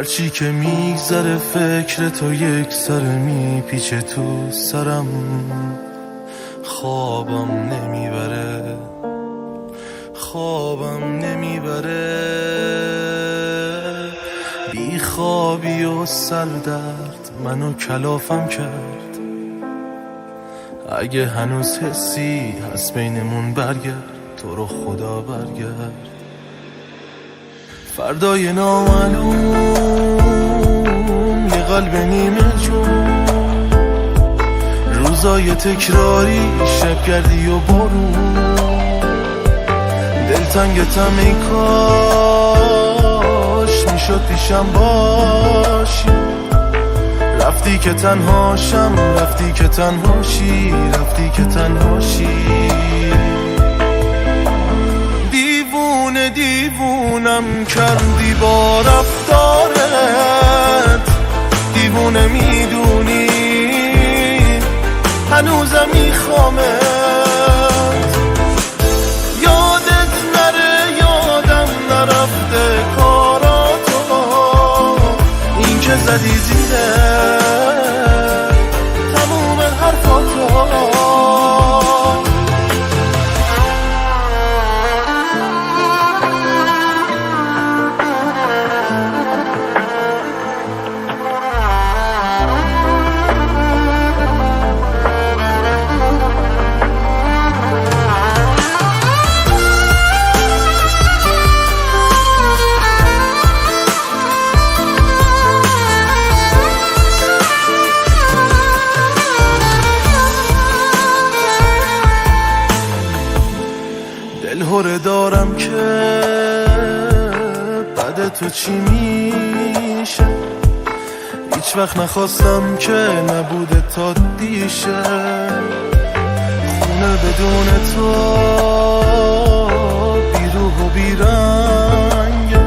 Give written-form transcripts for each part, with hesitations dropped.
هرچی که میگذره فکر تو یک سر میپیچه تو سرم، خوابم نمیبره، خوابم نمیبره. بی خوابی و سردرد منو کلافم کرد. اگه هنوز حسی هست بینمون برگرد، تو رو خدا برگرد. فردای نامعلوم یه قلب نیمه جون، روزای تکراری شبگردی و بارون. دلتنگتم ای کاش میشد پیشم باشی. رفتی که تنهاشم، رفتی که تنهاشی، رفتی که تنهاشی. دیوونه دیوونم کردی با رفتارت، دیوونه میدونی هنوزم میخوامت. یادت نره یادم نرفته کاراتو، این که زدی زیره تموم حرفاتو. دلهوره دارم که بعد تو چی میشه. هیچ وقت نخواستم که نبوده تا دیشه. خونه بدون تو بی روح و بی رنگه.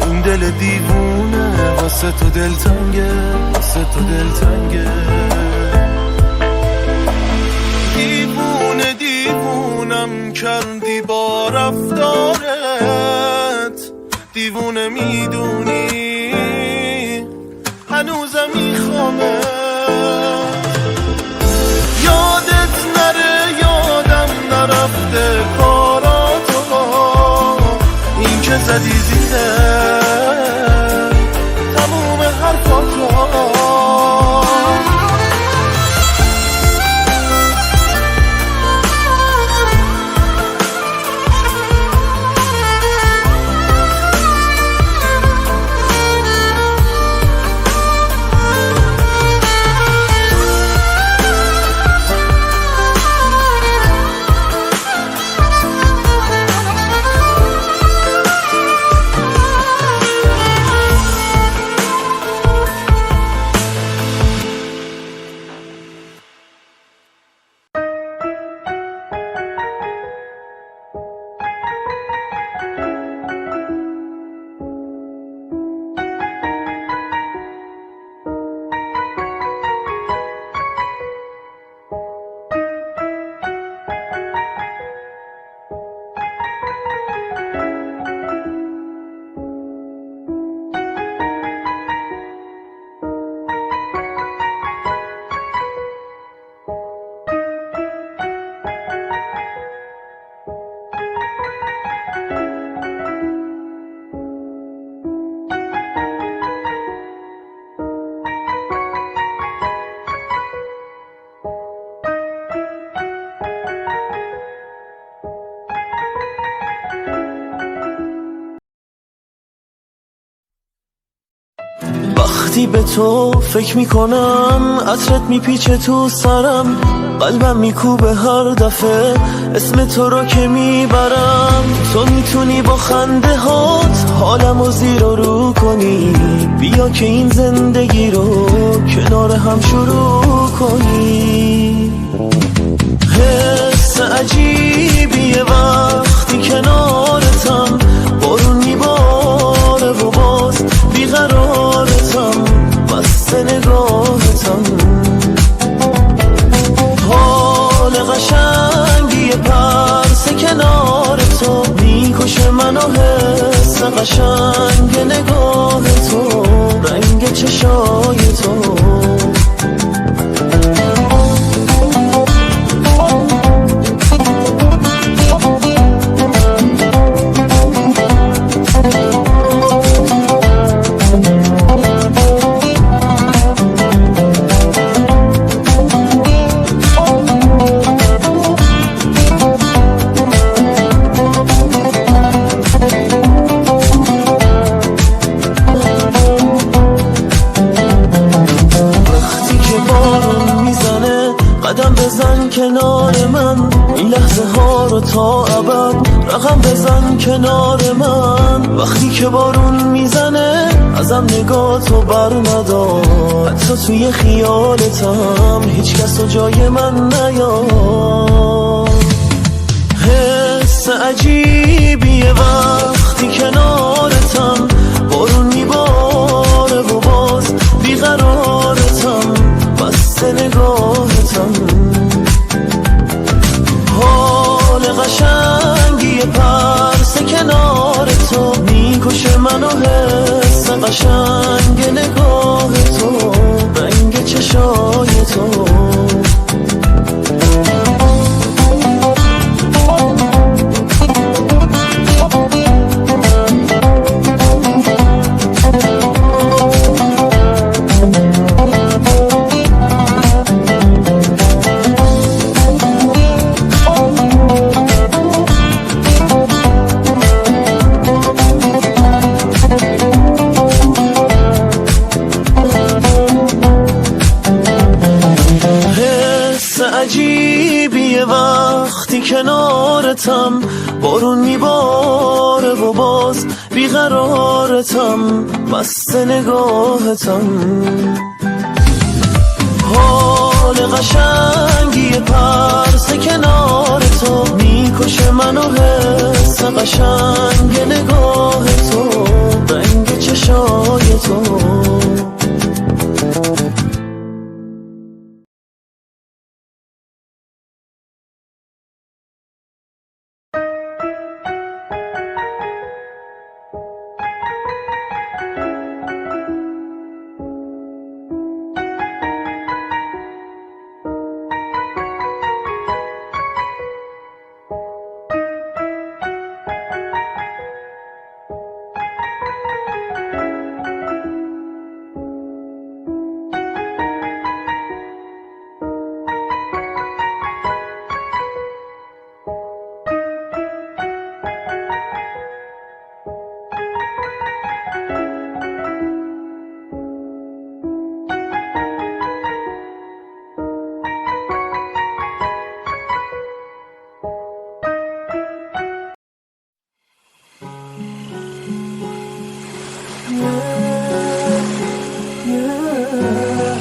این دل دیوونه واسه تو دلتنگه، واسه تو دلتنگه. دیوونه دیوونم کردی با رفتارت، دیوونه میدونی هنوزم میخوامت. یادت نره یادم نرفته کاراتو، این که زدی زیره تموم حرفاتو. وقتی به تو فکر میکنم عطرت میپیچه تو سرم، قلبم میکوبه هر دفعه اسم تو رو که میبرم. تو میتونی با خنده هات حالمو زیر و رو کنی، بیا که این زندگی رو کنار هم شروع کنی. حس عجیبیه وقتی کنارتم، بارون میباره و باز بیقرارتم، مست نگاهتم. حال قشنگی پرس کنار تو میکشه منو، حس قشنگ نگاه تو، رنگ چشای تو. کنار من این لحظه ها رو تا ابد رقم بزن کنار من. وقتی که بارون میزنه ازم نگاه تو بر ندار، حتی توی خیالتم هیچ کس رو جای من نیار. حس عجیبیه وقتی کنارتم، بارون میباره و باز بیقرارتم، بسته نگاهتم. حال قشنگی پرس کنار تو، میکشه منو حس قشنگ نگاه تو، رنگ چشای تو. عجیبیه وقتی کنارتم، بارون میباره و باز بیقرارتم، بسته نگاهتم. حال قشنگی پرس کنار تو، میکشه منو حس قشنگ نگاه تو، رنگ چشای تو.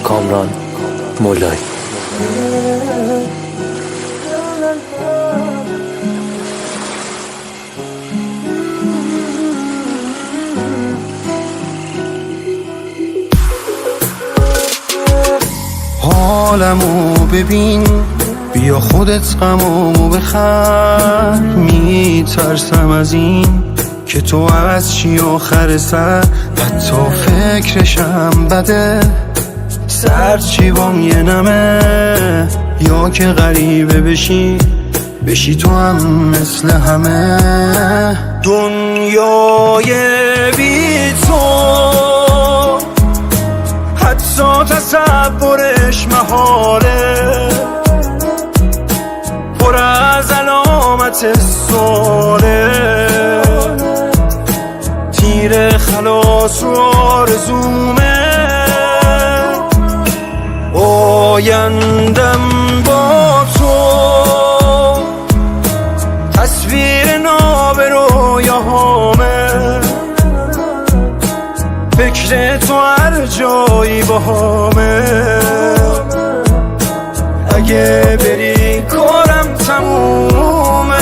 کامران مولایی. حالمو ببین، بیا خودت غمامو بخر. میترسم از این که تو از چی آخر سر، حتی فکرشم بده. سر چی بام یه نمه، یا که غریبه بشی تو هم مثل همه. دنیای بی تو حتی تصورش محاله، پر از علامت سواله. تیر خلاص رو آرزومه، آیندم با تو. تصویر ناب رویاهامه، فکر تو هر جایی باهامه. اگه بری کارم تمومه.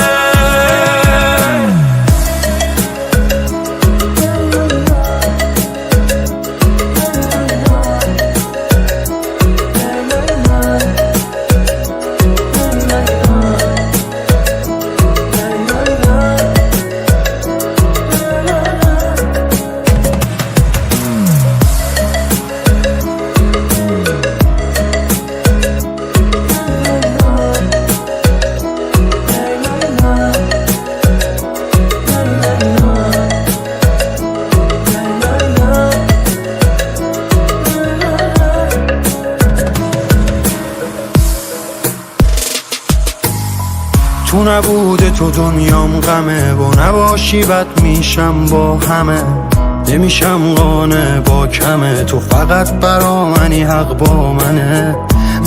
تو نبوده تو دنیام غمه، با نباشی بد میشم با همه، نمیشم قانع با کمه، تو فقط برا منی حق با منه.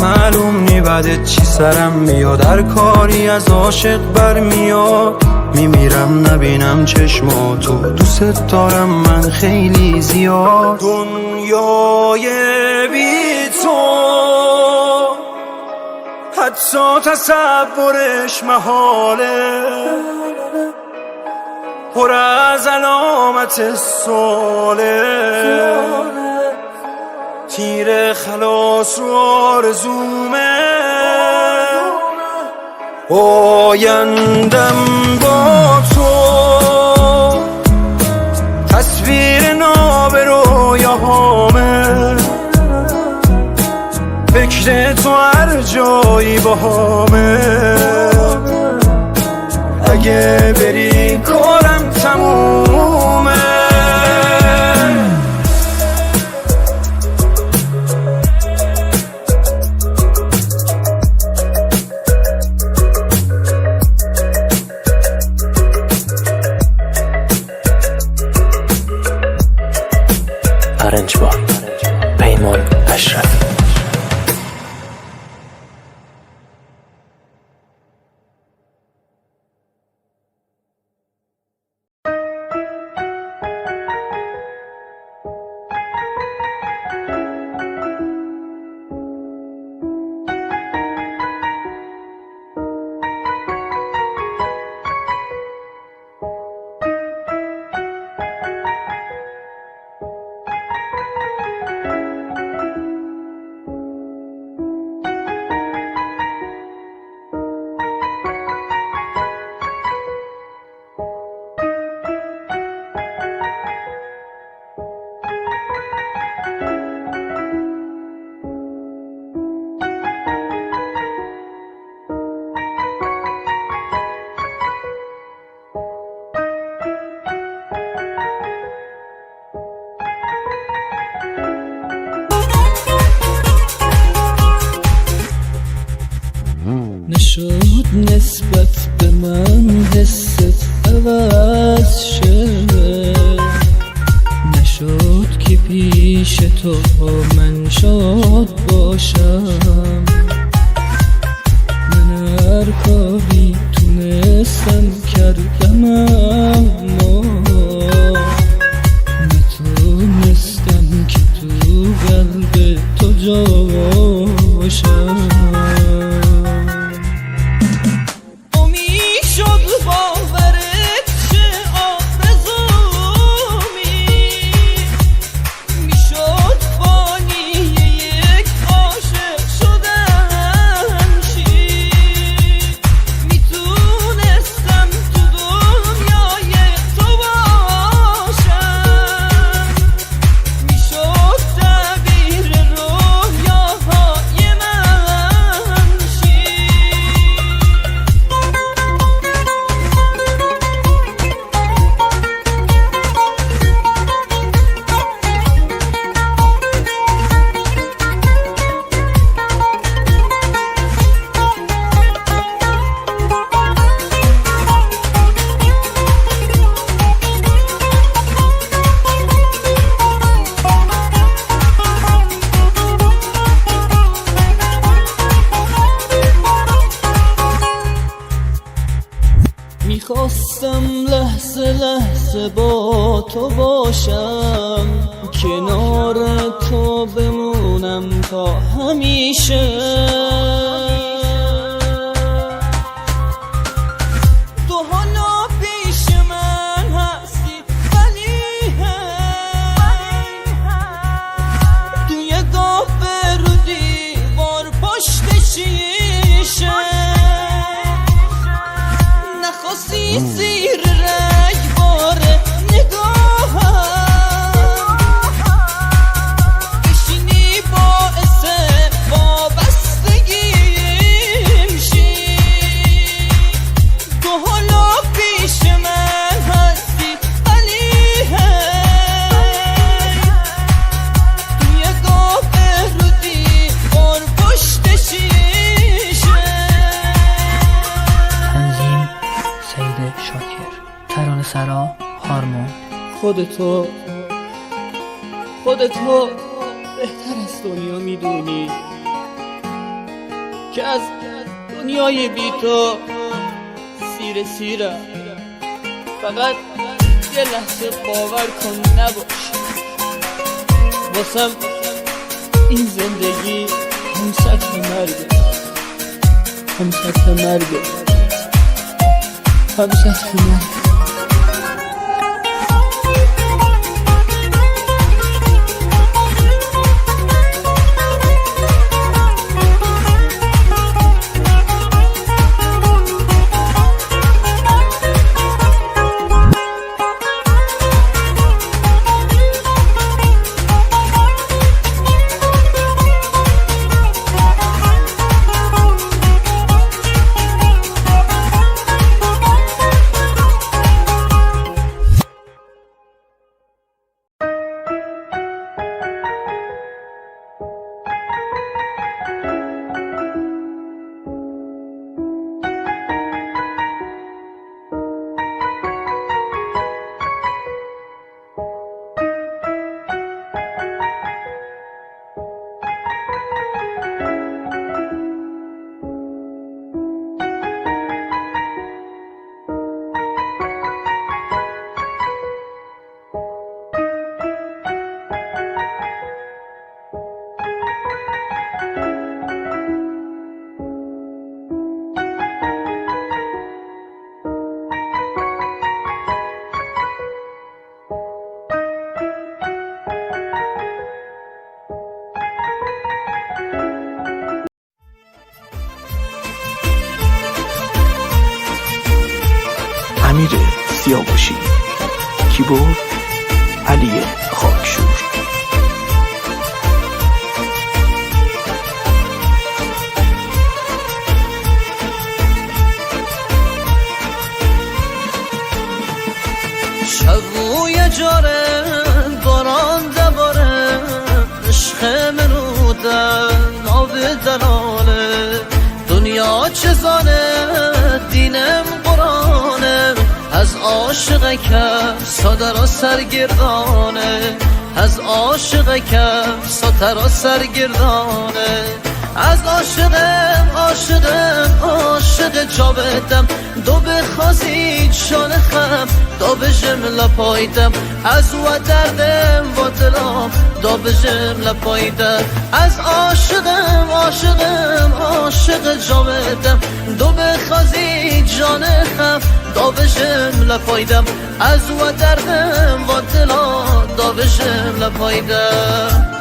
معلوم نی بعد چی سرم میاد، هر کاری از عاشق برمیاد، میمیرم نبینم چشماتو، دوست دارم من خیلی زیاد. دنیای بی تو حتی تصورش محاله، پر از علامت سواله، تیر خلاص رو آرزومه، آیندم با تو تصویر ناب رویاهامه، فکر تو هر جایی باهامه، اگه بری کارم تمومه. ارنجبار پیمان اشرفی. نشد نسبت به من حست عوض شه، نشد که پیش تو من شاد باشم، من هر کاری تونستم کردم اما نتونستم که تو قلب تو جا باشم. میخواستم لحظه لحظه با تو باشم، کنار تو بمونم تا همیشه، تو حالا پیش من هستی ولی توی قهوه رو دیوار پشت شیشه، نخواستی زیر رگبار نگاهم بشینی باعث وابستگیم شی، تو حالا پیش من هستی ولی توی قهوه رو دیوار پشت شیشه. خودتو بهتر از دنیا میدونی که از دنیای بی تو سیرم. فقط یه لحظه باور کن نباشی، واسم این زندگی هم سطح مرگه، هم سطح مرگه، هم سطح مرگه. امیر سیاوشی. کیبورد علی خاکشور. شبوی جاره باران دباره، عشق منو در آب دلاله، دنیا چه زانه دینم قرآنه، از عاشق کس سادر و سرگردانه، از عاشق کس سادر و سرگردانه، از عاشق جا بدم، دو بخوازید شان خم دو بجم لپایدم، از و دردم با دلم دو بجم لپایدم، از عاشق جا بدم، دو بخوازید جان خم دو بجم لپایدم، از و دردم با دلم دو بجم لپایدم.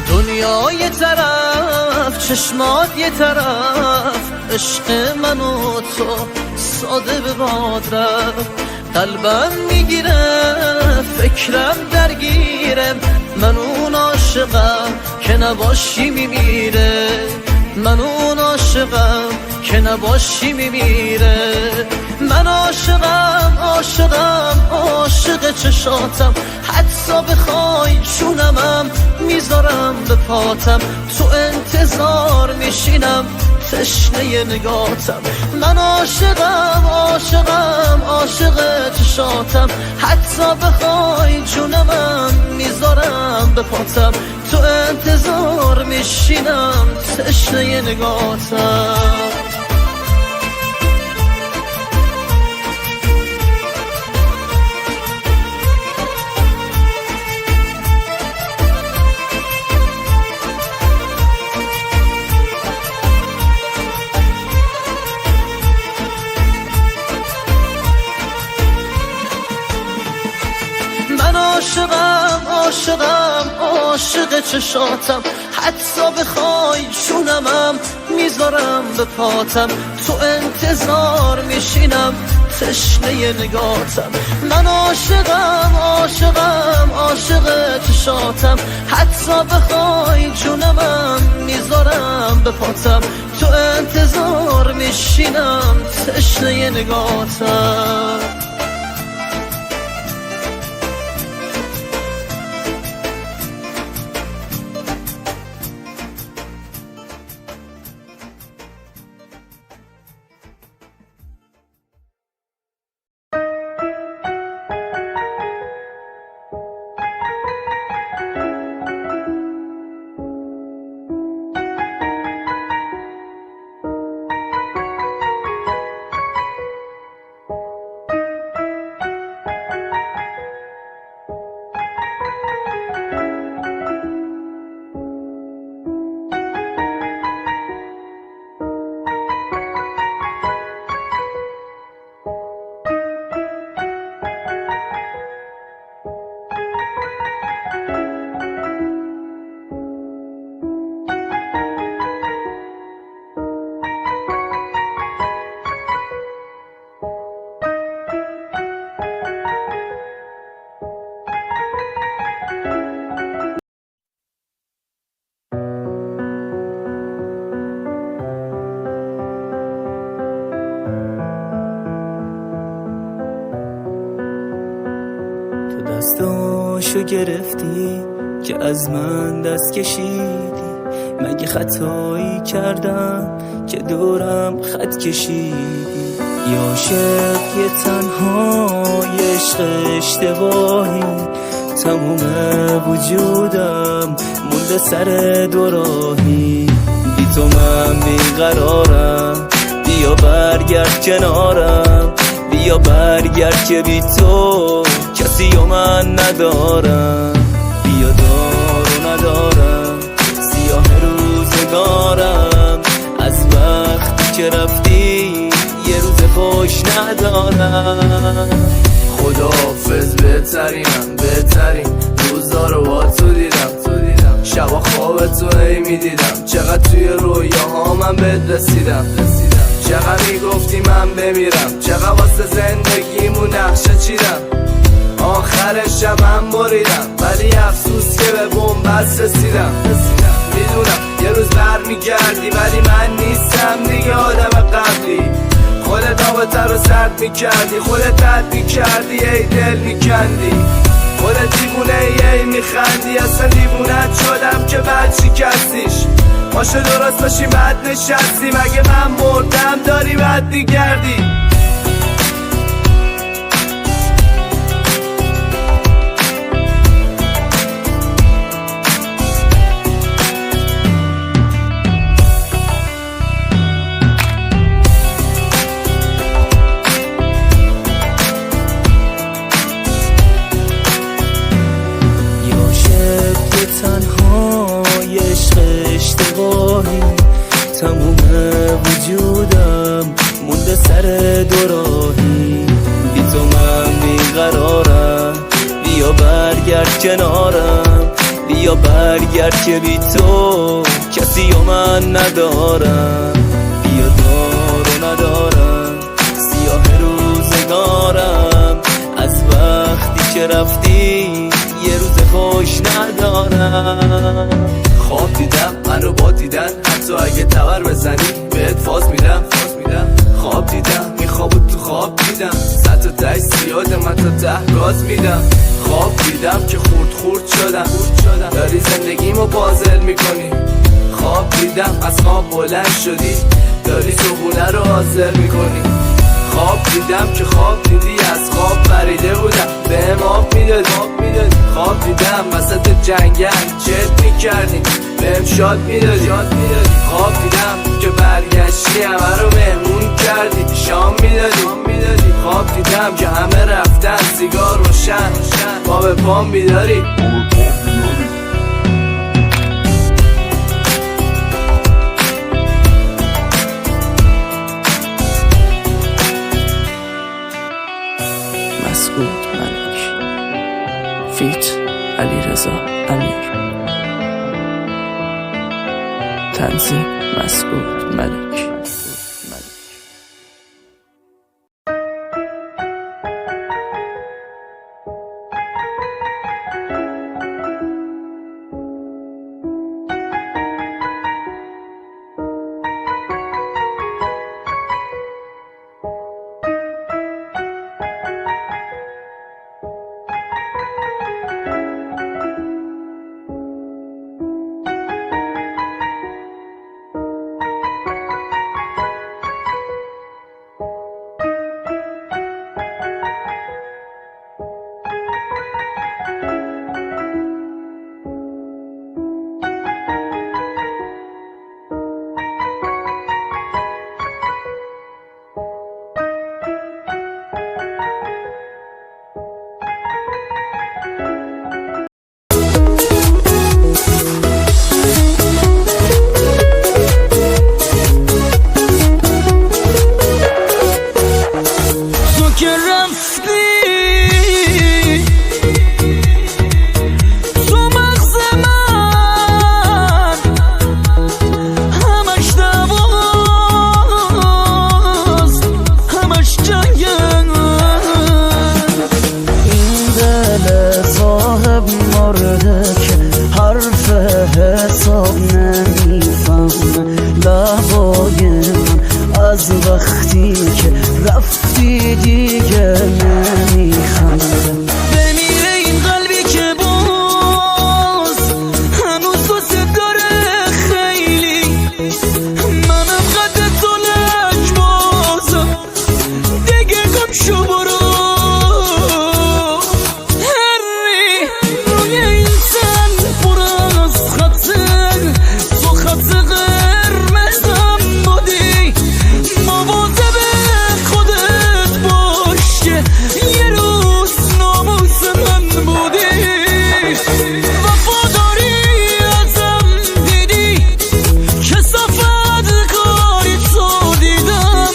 دنیا یه طرف چشمات یه طرف، عشق من و تو ساده به باد رفت، قلبم میگیره فکرم درگیرم، من اون عاشقم که نباشی میمیره، من اون عاشقم که نباشی میمیره، من عاشق چشاتم، حتی بخوای جونمم میذارم به پاتم، تو انتظار میشینم تشنه نگاتم، من عاشق چشاتم، حتی بخوای جونمم میذارم به پاتم، تو انتظار میشینم تشنه نگاتم. من عاشق چشاتم، حتی بخوای جونمم میذارم به پاتم، تو انتظار میشینم تشنه نگاتم. من عاشقم عاشقم عاشق چشاتم، حتی بخوای جونمم میذارم به پاتم، تو انتظار میشینم تشنه نگاتم. دستاشو گرفتی که از من دست کشیدی، مگه خطایی کردم که دورم خط کشیدی؟ یا عاشق یه تنها یه عشق اشتباهی، تموم وجودم مونده سر دوراهی. بی تو من بیقرارم، بیا برگرد کنارم، بیا برگرد که بی تو کسی و من ندارم. بیا دارو ندارم، سیاه روزگارم، از وقتی که رفتی یه روز خوش ندارم. خداحافظ بهترین روزا رو با تو دیدم، شبا خواب تو هی میدیدم، چقدر توی رویاها من بهت رسیدم، چقدر میگفتی من بمیرم، چقدر واسه زندگیمون نقشه چیدم، آخرش من بریدم، ولی افسوس که به بنبست رسیدم. میدونم یه روز برمیگردی ولی من نیستم دیگه آدم قبلی. خودت آبتر رو سرد میکردی، خودت رد میکردی، ای دل میکندی، خودت دیوونه ای میخندی، اصلا دیوونت شدم که بعد شکستیش. باشه درست باشی بعد نشستی، مگه من مردم داری بعد میگردی؟ تنها یه عشق اشتباهی، تموم وجودم مونده سر دوراهی. بی تو من بیقرارم، بیا برگرد کنارم، بیا برگرد که بی تو کسی و من ندارم. بیا دارو ندارم، سیاه روزگارم، از وقتی که رفتی یه روز خوش ندارم. خواب دیدم منو با دیدن، حتی اگه تبر بزنی بهت فاز میدم. خواب دیدم میخوابو تو خواب دیدم، صد تا تش زیاده من تا ته گاز میدم. خواب دیدم که خورد شدم، داری زندگیمو بازل میکنی. خواب دیدم از خواب بلند شدی، داری صبحونه رو حاضر میکنی. خواب دیدم که خواب دیدی، از خواب پریده بودم به اماب میدادی. خواب دیدم وسط جنگل چت میکردی، بهم شاد میدادی. خواب دیدم که برگشتی همه رو مهمون کردی، شام میدادی. خواب دیدم که همه رفتن سیگار روشن، ما به پام بیداری. مسعود ملک، فیت علیرضا امیر، تنظیم مسعود ملک. رفتی تو مغز من، همش دواز همش جنگه. این دل صاحب مرده که حرف حساب نمیفهمه، لبای من از وقتی که رفتی دیگه نمیخنده. بمیره این قلبی که باز هنوز دوست داره خیلی، منم قد تو لج بازم دیگه گم شو برو. هری روی این تن پر از خطه، تو خط قرمزم بودی، مواظب خودت باش که یه روز ناموس من بودی. وفاداری ازم دیدی، کثافت کاری تو دیدم،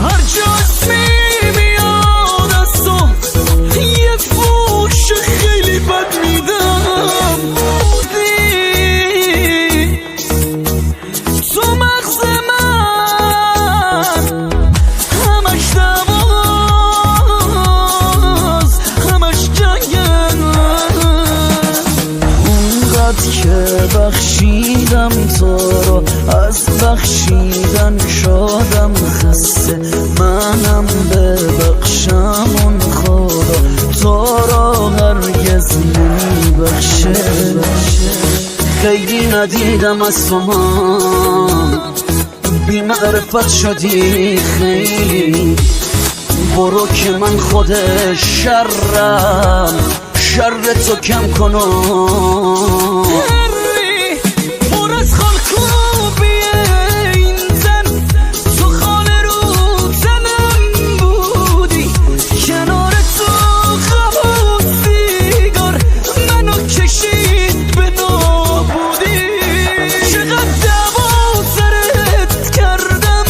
هر جا اسمی میاد از تو یه فوش خیلی بد میدم. بودی تو مغز من، همش دواز همش جنگن. اونقدر که بخشیدم تو رو، از بخشیدن شدم خسته، منم ببخشم اون خدا تو رو هرگز نمیبخشه. خیلی ندیدم از تو من، بی معرفت شدی خیلی، برو که من خود شرم شر تو کم کنم. پر از خالکوبیه این زن، تو خانه رو زنم بودی، کنار تو خبود سیگار منو کشید به نابودی. چقدر دعوا سرت کردم،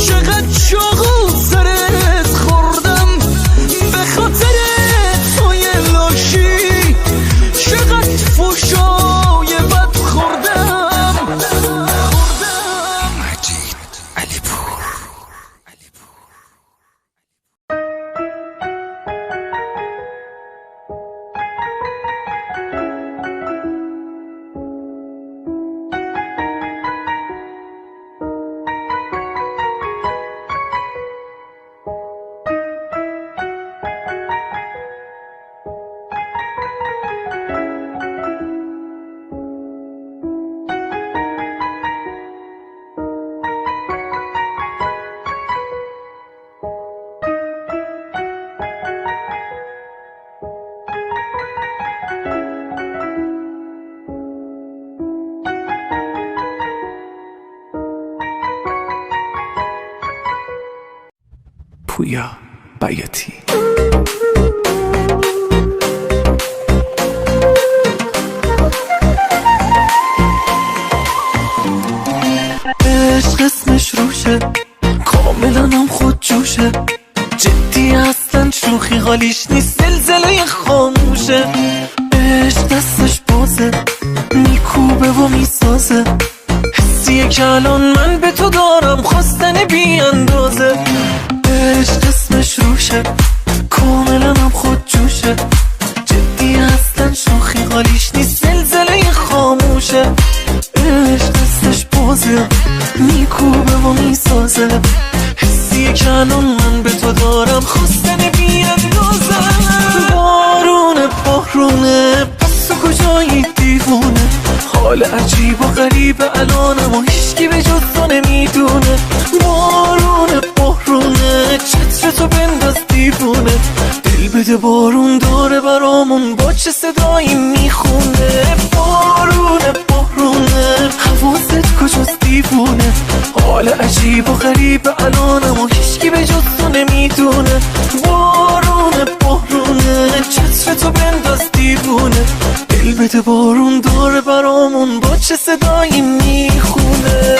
چقدر چاقو سرت خوردم، به خاطر توی لاشی چقدر فوشای بد خوردم. مجید علی پور. پویا بیاتی. عشق اسمش روشه، کاملا هم خود جوشه، جدی اصلا شوخی حالیش نیست، زلزله خاموشه. عشق دستش بازه، میکوبه و میسازه، حسیه که الان من به تو دارم، خواستن بی اندازه. عشق اسمش روشه، کاملا هم خود جوشه، جدی اصلا شوخی حالیش نیست، زلزله خاموشه. عشق دستش بازه، میکوبه و میسازه، حسیه که الان من به تو دارم، خواستن بی اندازه. بارونه پس تو کجایی دیوونه، حال عجیب و غریب الانم و هیچکی به جز تو نمیدونه. بارونه چتر تو بنداز دیوونه، دل بده بارون داره برامون با چه صدایی میخونه. بارونه حواست کجاست دیوونه، حال عجیب و غریب الانم و هیچکی به جز تو نمیدونه. بارونه چتر تو بنداز دیوونه، دل بده بارون داره برامون با چه صدایی میخونه.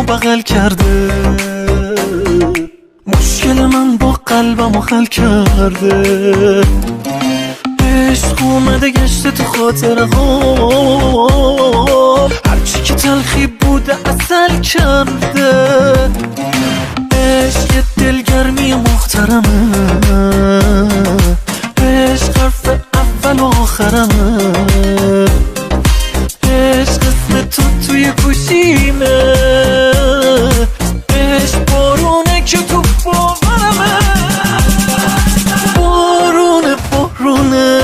بغل کرده، مشکل من با قلبمو حل کرده. عشق اومده گشته تو خاطره ها، هرچی که تلخی بوده اصل کرده. عشق یه دلگرمی محترمه، عشق حرف اول و آخرمه. عشق اسم تو توی گوشیمه، عشق بارونه که تو باورمه. بارونه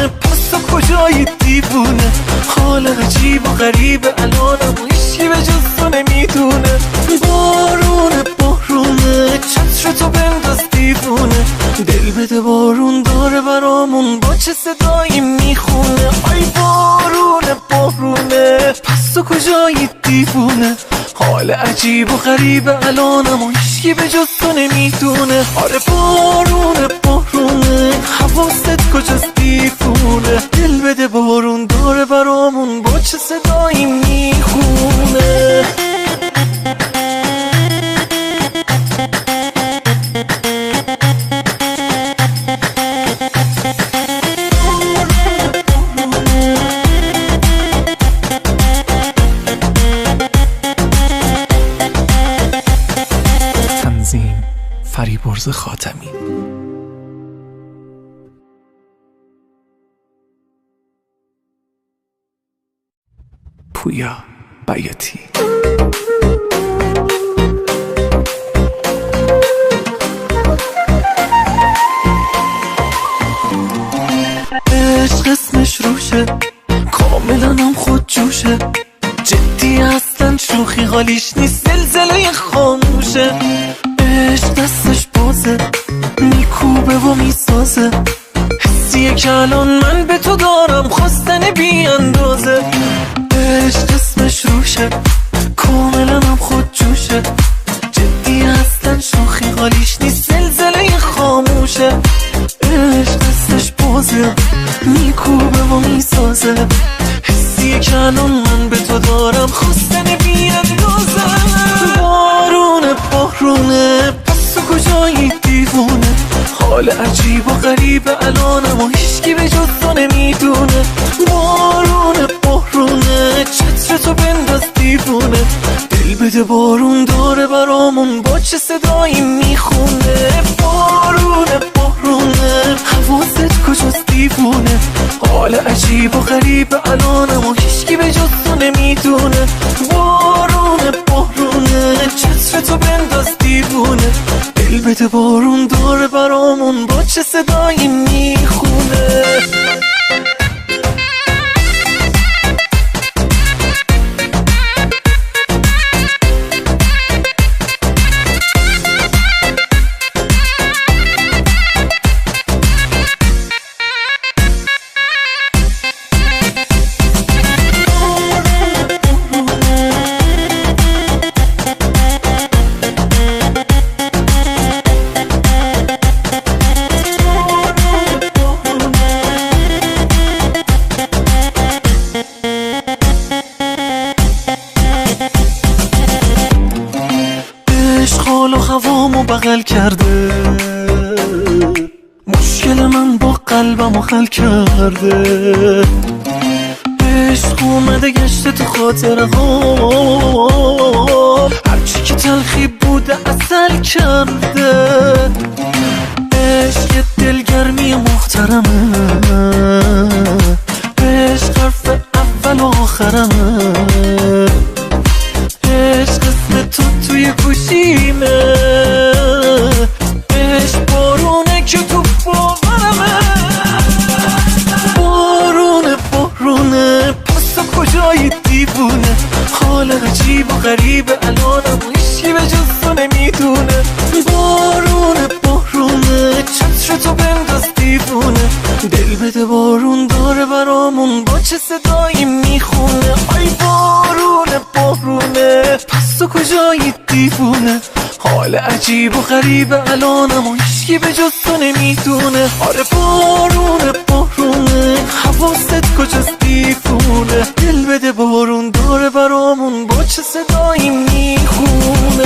پس تو کجایی دیوونه، حال عجیب و غریب الانم و هیچی به جز تو نمیدونه. بارونه چتر تو بنداز دیوونه، دل بده بارون داره برامون با چه صدایی میخونه. آی بارونه پس تو کجایی دیوونه، حال عجیب و غریب الانم و هیچکی به جز تو نمیدونه. آره بارونه حواست کجاست دیوونه، دل بده بارون داره برامون با چه صدایی میخونه. تنظیم فریبرز خاتمی. پویا بیاتی. عشق اسمش روشه، کاملا هم خود جوشه، جدی اصلا شوخی حالیش نیست، زلزله خاموشه. عشق دستش بازه، میکوبه و میسازه، حسیه که الان من به تو دارم خواستن بی اندازه. عشق اسمش روشه، کاملا هم خود جوشه، جدی اصلا شوخی حالیش نیست، زلزله خاموشه. عشق دستش بازه، میکوبه و میسازه، حسیه که الان من به تو دارم خواستن بی اندازه. بارونه پس تو کجایی دیوونه، حال عجیب و غریب الانم و هیچکی به جز تو نمیدونه. بارونه چتر تو بنداز دیوونه، دل بده بارون داره برامون با چه صدایی میخونه. بارونه حواست کجاست دیوونه، حال عجیب و غریب الانم و هیچکی به جز تو نمیدونه. بارونه چتر تو بنداز دیوونه، دل بده بارون داره برامون با چه صدایی میخونه. حال و هوامو بغل کرده، مشکل من با قلبمو حل کرده. عشق اومده گشته تو خاطره ها، هرچی که تلخی بوده اصل کرده. عشق یه دلگرمی محترمه، عشق حرف اول و آخرمه. عشق اسم تو توی گوشیمه، عشق بارونه که تو باورمه. بارونه پس تو کجایی دیوونه، حال عجیب و غریب الانم و هیچی به جز تو نمیدونه. بارونه چتر تو بنداز دیوونه، دل بده بارون داره برامون با چه صدایی میخونه. آی بارونه پس تو کجایی دیوونه، حال عجیب و غریب الانم و هیچکی به جز تو نمیدونه. آره بارونه حواست کجاست دیوونه، دل بده بارون داره برامون با چه صدایی میخونه.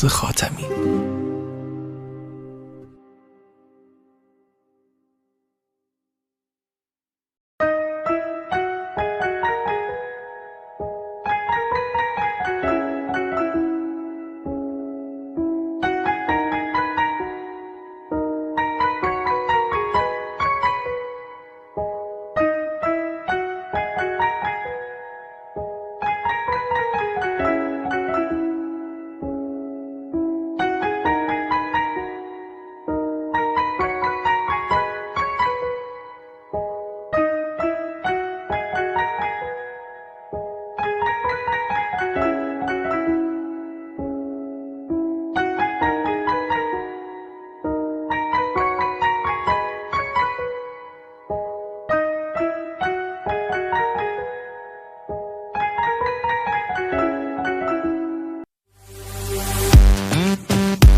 فریبرز خاتمی.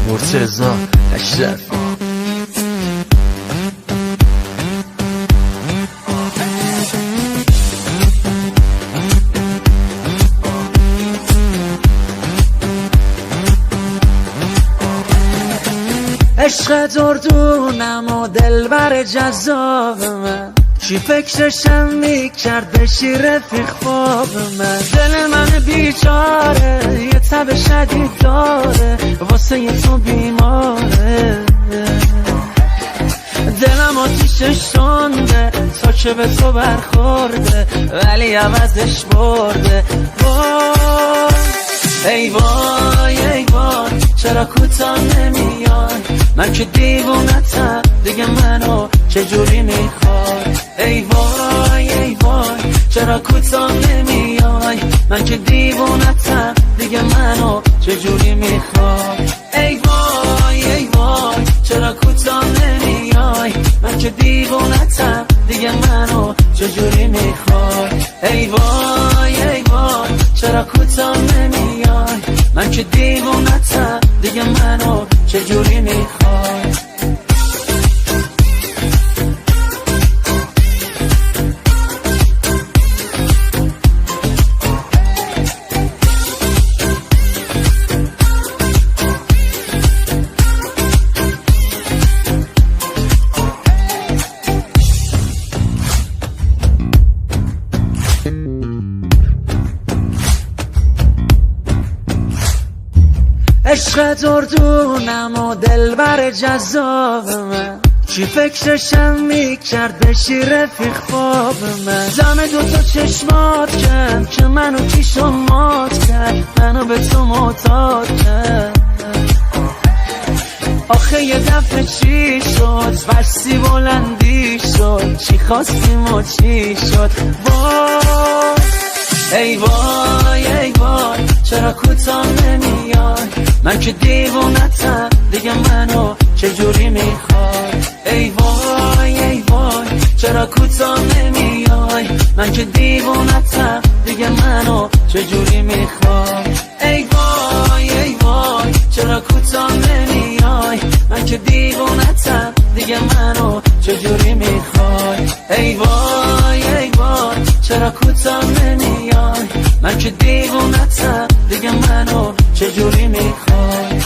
مرتضی اشرفی. عشق دردونم و دلبر جذاب من، چی فکرشم میکرد بشی رفیق خواب من. دل من بیچاره یه تب شدید داره، واسه یه تو بیماره. دلم آتیشش سنده تا که به تو برخورده، ولی عوضش برده. ای وای ای وای چرا کوتاه نمیای، من که دیوونتم دیگه منو چجوری میخوای. ای وای ای وای چرا کوتاه نمیای، من که دیوونتم دیگه منو چجوری میخوای. ای وای ای وای چرا کوتاه نمیای، من که دیوونتم دیگه منو چجوری میخوای. ای وای ای وای چرا کوتاه نمیای، من که دیوونتم دیگه منو چجوری میخوای. عشق دردونم و دلبر جذاب من، چی فکرشم میکرد بشی رفیق خواب من. دم دوتا چشمات کرد که منو کیشو مات کرد، منو به تو معتاد کرد. آخه یه دفعه چی شد بسی بلندی شد، چی خواستیم و چی شد. ای وای ای وای چرا کوتاه نمیای، من که دیوونتم دیگه منو چجوری میخوای. ای وای ای وای چرا کوتاه نمیای، من که دیوونتم دیگه منو چجوری میخوای. ای وای ای وای چرا کوتاه نمیای، من که دیوونتم دیگه منو چجوری میخوای. ای وای ای وای چرا کوتاه نمیای، من که دیوونتم دیگه منو چجوری میخوای.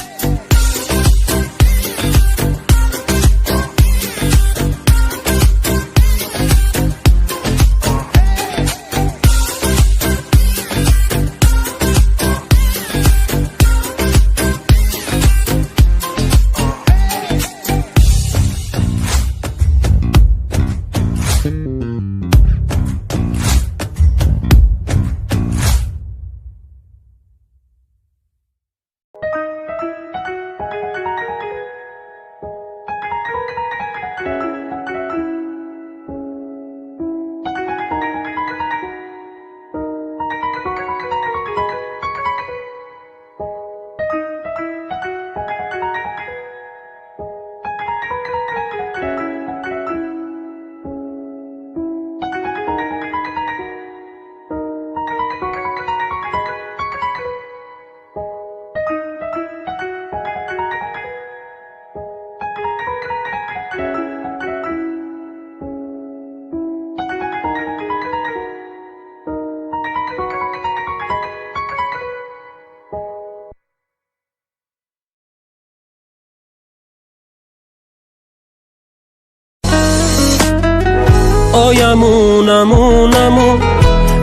آیمونمونمون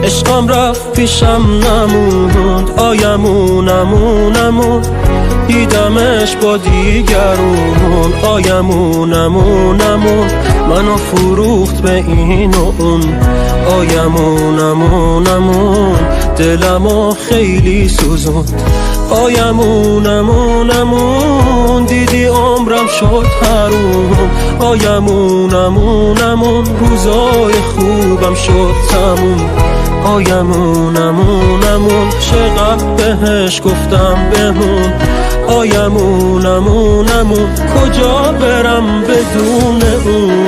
عشقم رفت پیشم نموند آیمونمونمون دیدمش با دیگرون آیمونمونمون منو فروخت به این و اون آیمونمونمون دلمو خیلی سوزوند آیمونمونمون دیدی عمرم شد حروم آیمونمونمون روزای خوبم شد تموم آیمونمونمون چقدر بهش گفتم بمون آیمونمونمون کجا برم بدون اون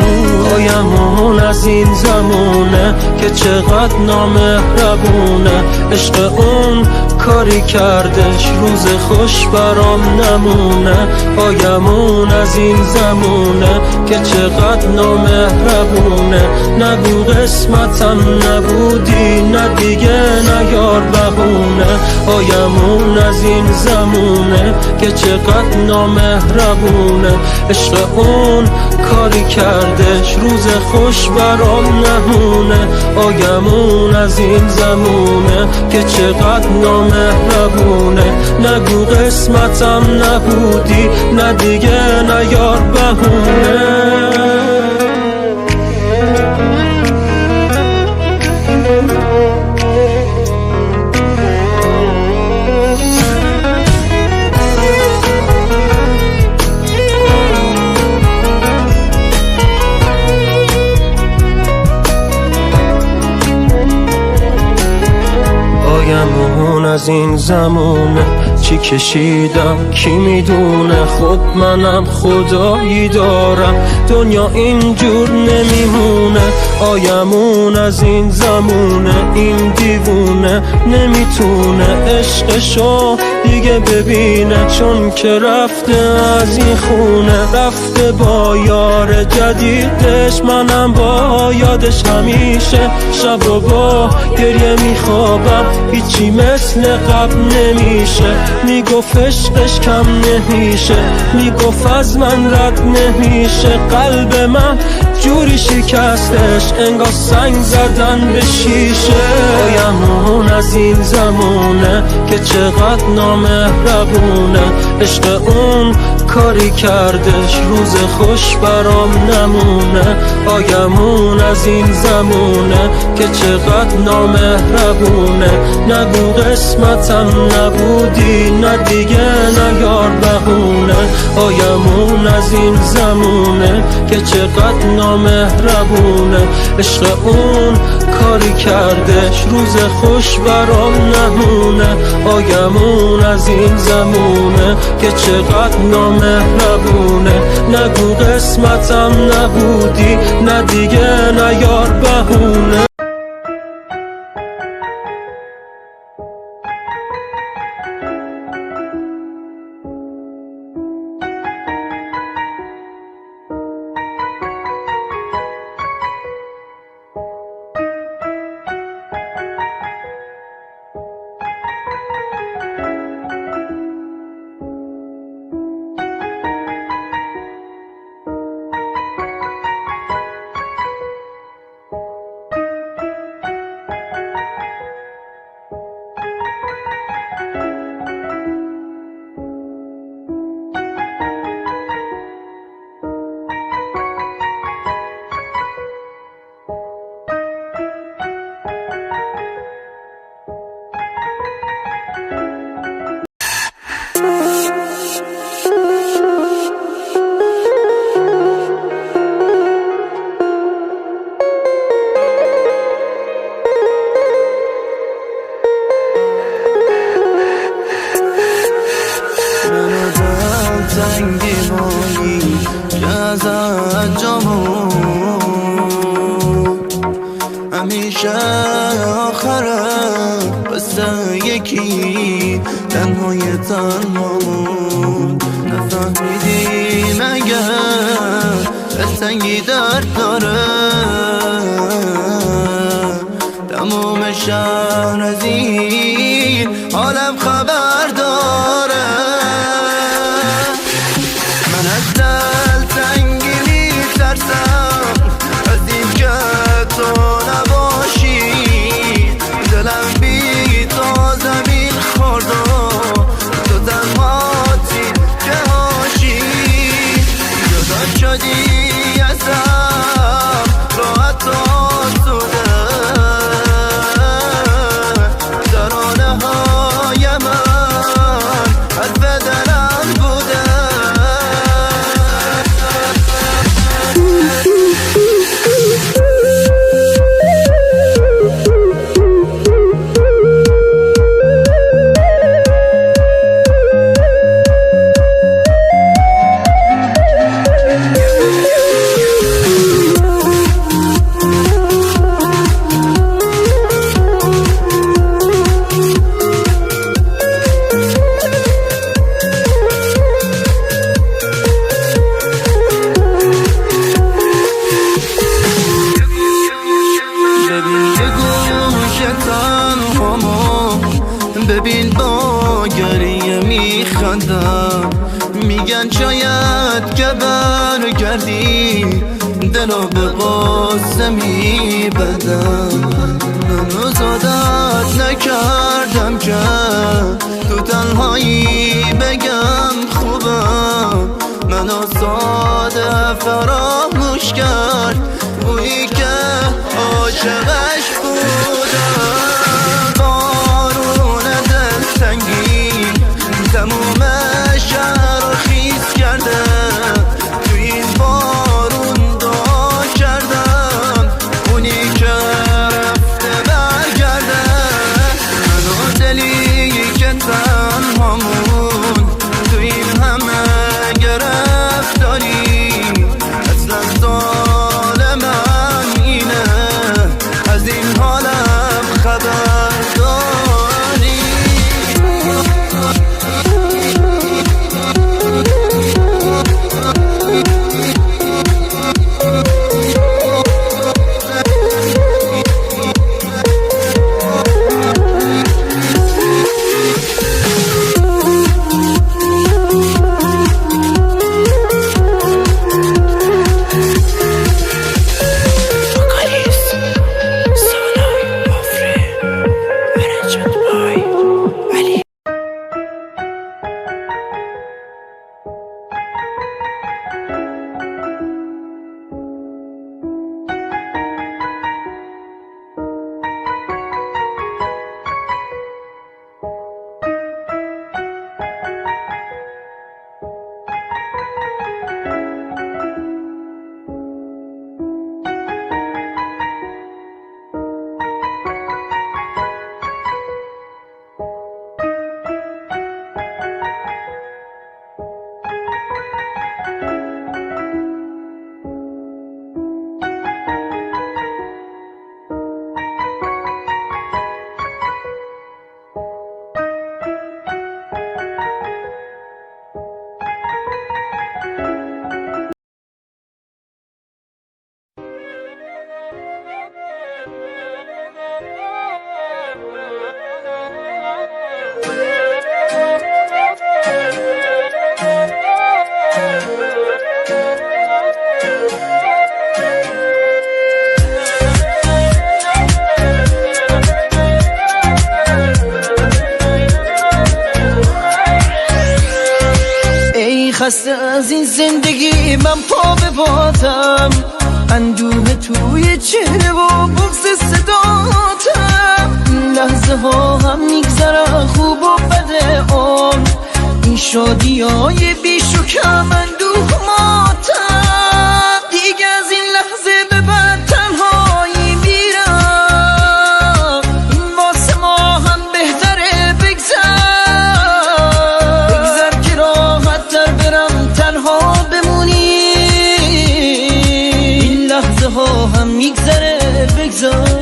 آیمون از این زمونه که چقدر نامهربونه عشق اون کاری کردش روز خوش برام نمونه آیمون از این زمونه که چقدر نامهربونه نگو قسمتم نبودی نه دیگه نیار بهونه آیمون از این زمونه که چقدر نامهربونه عشق اون کاری کردش روز خوش برام نمونه آیمون از این زمونه که چقدر نامهربونه نگو قسمتم نبودی نه دیگه نیار بهونه آیمون از این زمونه چی کشیدم کی میدونه خود منم خدایی دارم دنیا اینجور نمیمونه آیمون از این زمونه این دیوونه نمیتونه عشقشو دیگه ببینه چون که رفته از این خونه رفته با یار جدیدش منم با یادش همیشه شب و با گریه میخوابم هیچی مثل قبل نمیشه میگفت عشقش کم نمیشه میگفت از من رد نمیشه قلب من جوری شکستش انگار سنگ زدن به شیشه آیمون از این زمونه که چقدر نامهربونه عشق اون کاری کردش روز خوش برام نمونه آیمون از این زمونه که چقدر نامهربونه نگو قسمتم نبودی نه دیگه نیار بهونه آیمون از این زمونه که چقدر نامهربونه عشق اون کاری کردش روز خوش برام نمونه آیمون از این زمونه که چقدر نامهربونه نگو قسمتم نبودی نه دیگه نیار بهونه همیشه آخرم واسه یکی تنهای تنهامون نفهمیدی مگه دلتنگی درد داره تموم شهر از این حالم خبر داره من از دلتنگی میترسم از این که نمیبندم منو زادت نکردم که تو تنهایی بگم خوبم منو ساده فراموش کرد اونی که عاشقش بودم بارون دلتنگی تموم شهر رو خیس کرده تو این بارون دعا کردم اونی که رفته برگرده منو دلی که تنهامون تو این همه گرفتاری اصلا سال من اینه از این حالم خبر داری خسته از این زندگی من پا به بادم اندوه توی چهره و بغض صداتم این لحظه ها هم میگذره خوب و بده آن این شادی های بیش و کم اندوه ماتم دیگه از این لحظه به بعد تنهایی میرم این واسه ما هم بهتره بگذر که راحت تر برم تنها بمونی این لحظه ها هم میگذره بگذر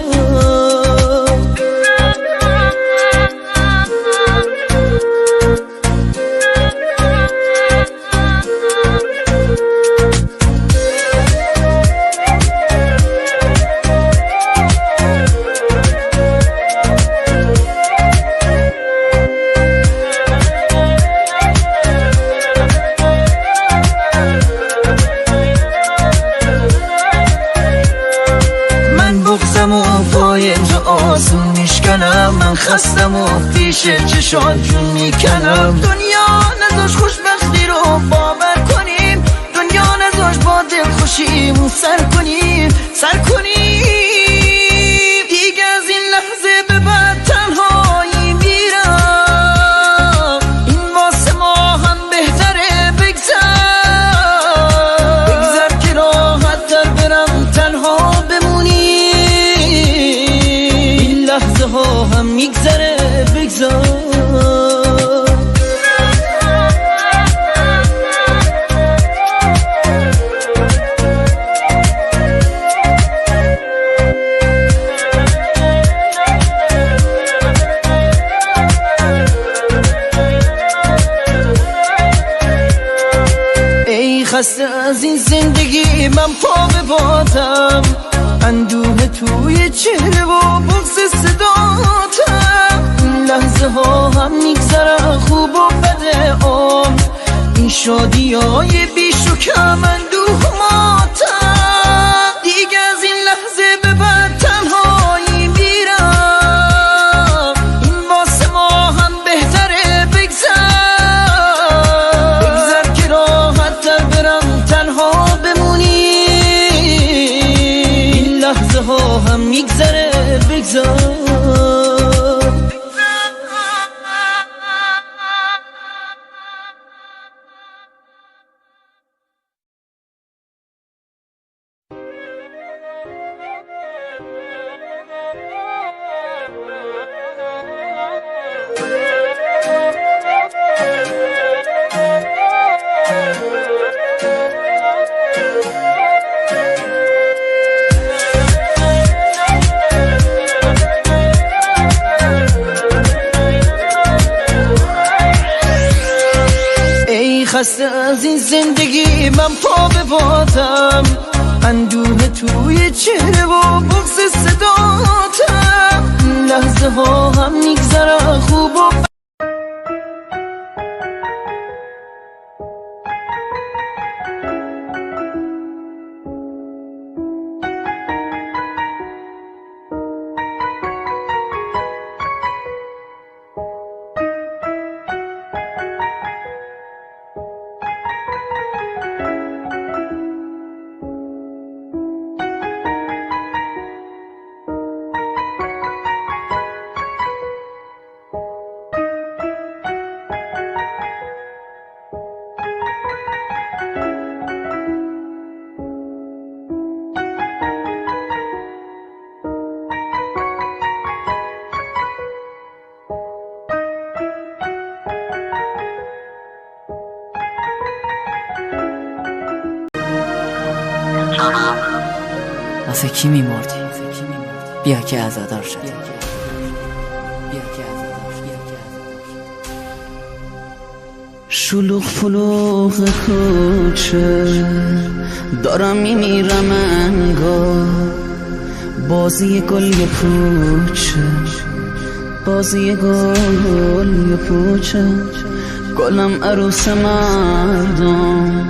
آسون میشکنم من خستم و پیش چشات جون میکنم دنیا نذاش خوشبختی رو باور کنیم دنیا نذاش با دل خوشیمون سر کنیم دیگه از این لحظه به بعد تنهایی میرم این واسه ما هم بهتره بگذر که راحت تر برم تنها بمونی لحظه ها هم میگذره بگذار ای خسته از این زندگی من پا به بادم اندوه توی چهره و بغض صداتم این لحظه ها هم میگذره خوب و بده آن این شادی های بیش و کم اندوه ماتم دیگه از این لحظه هم میگذره بگذار. خسته از این زندگی من پا به بادم، اندوه توی چهره و بغض صداتم، لحظه ها هم میگذره خوب و واسه کی میمردی؟ بیا که عزادار شد. شلوغ فلوغ کوچه دارم میمیرم انگار، بازی گل یه پوچه، بازی گل یه پوچه، گلم عروس مردم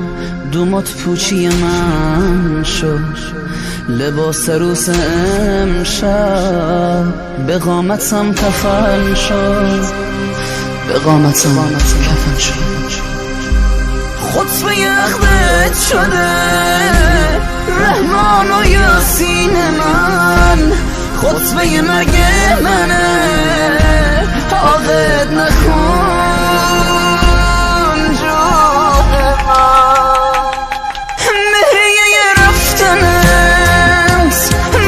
دومات پوچی من شد، لباس عروس امشب به قامتم کفن شد، به قامتم کفن شد. خطبه عقدت شده رحمان و یاسین من، خطبه مرگ منه عاقد نکن جوه من، مهریه رفتنت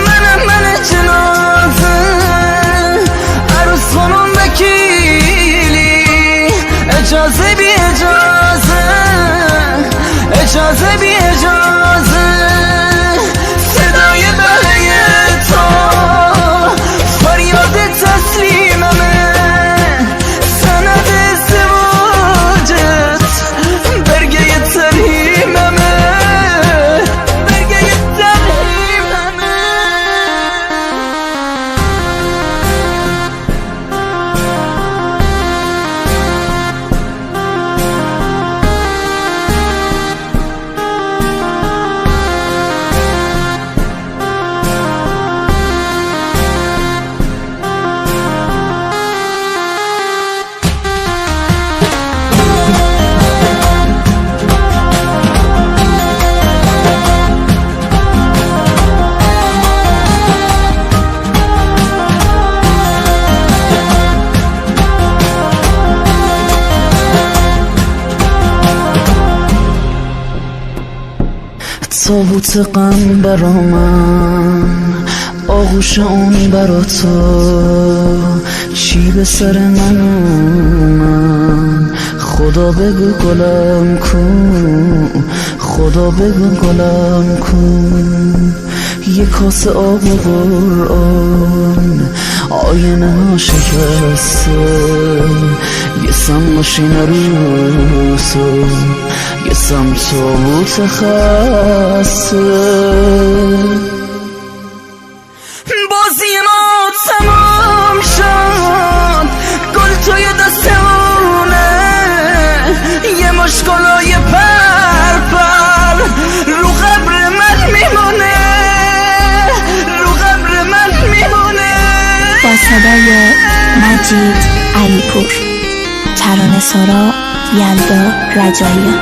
منم من جنازه، عروس خانم وکیلی اجازه بی اجازه، اجازه بی اجازه، صدای بهه تو فریاد تسلیممه، سند ازدواجت برگه ترهیممه، برگه ترهیممه. تابوت غم برا من، آغوش اون برا تو، چی به سر من اومد، خدا بگو گلم کن، خدا بگو گلم کن، یه کاسه آب و قرآن آینه ها شکسته، یه سم ماشین روسو، یه سم تابوت خسته، بازی ما تمام شد، گل توی دستمونه، یه مشکلای پرپر رو قبر من میمونه، رو قبر من میمونه. با صدای مجید علیپور، ترانه سرا یلدا رجاییان.